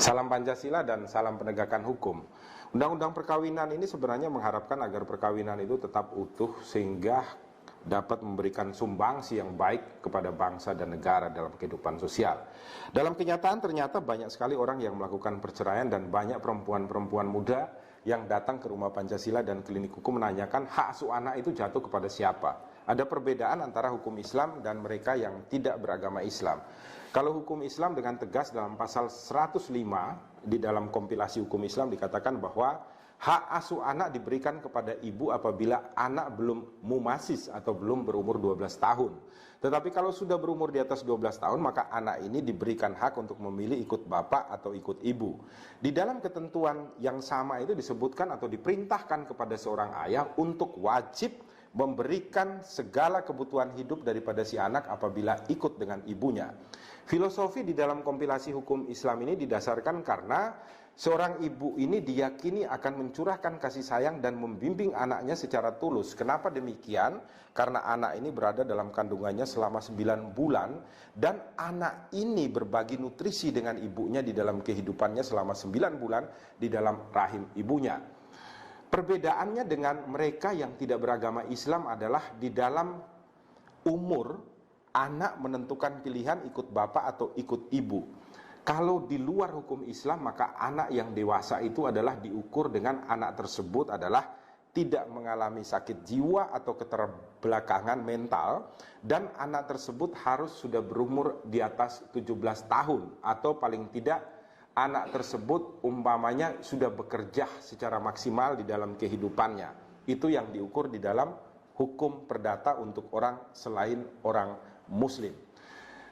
Salam Pancasila dan salam penegakan hukum. Undang-undang perkawinan ini sebenarnya mengharapkan agar perkawinan itu tetap utuh sehingga dapat memberikan sumbangsi yang baik kepada bangsa dan negara dalam kehidupan sosial. Dalam kenyataan ternyata banyak sekali orang yang melakukan perceraian dan banyak perempuan-perempuan muda yang datang ke rumah Pancasila dan klinik hukum menanyakan hak asuh anak itu jatuh kepada siapa. Ada perbedaan antara hukum Islam dan mereka yang tidak beragama Islam. Kalau hukum Islam dengan tegas dalam pasal 105 di dalam kompilasi hukum Islam dikatakan bahwa hak asuh anak diberikan kepada ibu apabila anak belum mumasis atau belum berumur 12 tahun. Tetapi kalau sudah berumur di atas 12 tahun maka anak ini diberikan hak untuk memilih ikut bapak atau ikut ibu. Di dalam ketentuan yang sama itu disebutkan atau diperintahkan kepada seorang ayah untuk wajib memberikan segala kebutuhan hidup daripada si anak apabila ikut dengan ibunya. Filosofi di dalam kompilasi hukum Islam ini didasarkan karena seorang ibu ini diyakini akan mencurahkan kasih sayang dan membimbing anaknya secara tulus. Kenapa demikian? Karena anak ini berada dalam kandungannya selama 9 bulan dan anak ini berbagi nutrisi dengan ibunya di dalam kehidupannya selama 9 bulan di dalam rahim ibunya. Perbedaannya dengan mereka yang tidak beragama Islam adalah di dalam umur anak menentukan pilihan ikut bapak atau ikut ibu. Kalau di luar hukum Islam maka anak yang dewasa itu adalah diukur dengan anak tersebut adalah tidak mengalami sakit jiwa atau keterbelakangan mental dan anak tersebut harus sudah berumur di atas 17 tahun atau paling tidak anak tersebut umpamanya sudah bekerja secara maksimal di dalam kehidupannya. Itu yang diukur di dalam hukum perdata untuk orang selain orang Muslim.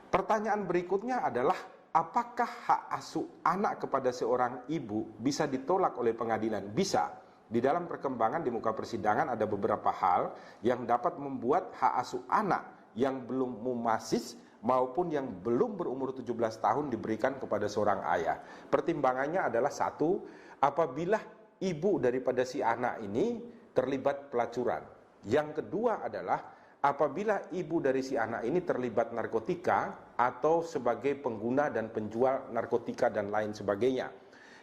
Pertanyaan berikutnya adalah apakah hak asuh anak kepada seorang ibu bisa ditolak oleh pengadilan? Bisa. Di dalam perkembangan di muka persidangan ada beberapa hal yang dapat membuat hak asuh anak yang belum mumasis maupun yang belum berumur 17 tahun diberikan kepada seorang ayah. Pertimbangannya adalah satu, apabila ibu daripada si anak ini terlibat pelacuran. Yang kedua adalah apabila ibu dari si anak ini terlibat narkotika atau sebagai pengguna dan penjual narkotika dan lain sebagainya.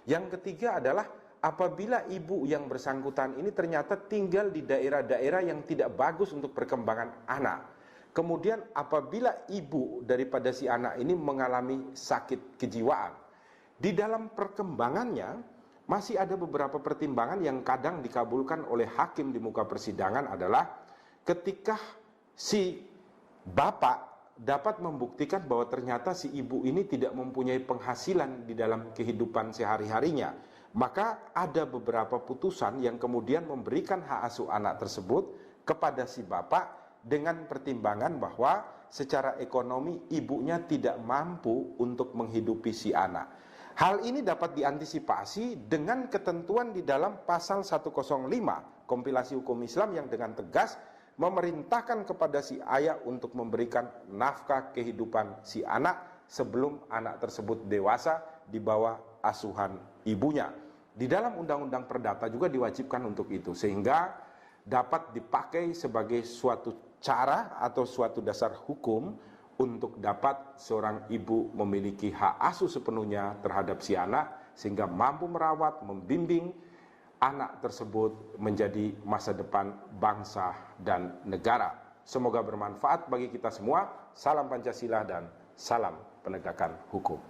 Yang ketiga adalah apabila ibu yang bersangkutan ini ternyata tinggal di daerah-daerah yang tidak bagus untuk perkembangan anak. Kemudian apabila ibu daripada si anak ini mengalami sakit kejiwaan. Di dalam perkembangannya masih ada beberapa pertimbangan yang kadang dikabulkan oleh hakim di muka persidangan adalah ketika si bapak dapat membuktikan bahwa ternyata si ibu ini tidak mempunyai penghasilan di dalam kehidupan sehari-harinya. Maka ada beberapa putusan yang kemudian memberikan hak asuh anak tersebut kepada si bapak dengan pertimbangan bahwa secara ekonomi ibunya tidak mampu untuk menghidupi si anak. Hal ini dapat diantisipasi dengan ketentuan di dalam pasal 105 kompilasi hukum Islam yang dengan tegas memerintahkan kepada si ayah untuk memberikan nafkah kehidupan si anak sebelum anak tersebut dewasa di bawah asuhan ibunya. Di dalam undang-undang perdata juga diwajibkan untuk itu, sehingga dapat dipakai sebagai suatu cara atau suatu dasar hukum untuk dapat seorang ibu memiliki hak asuh sepenuhnya terhadap si anak sehingga mampu merawat, membimbing anak tersebut menjadi masa depan bangsa dan negara. Semoga bermanfaat bagi kita semua. Salam Pancasila dan salam penegakan hukum.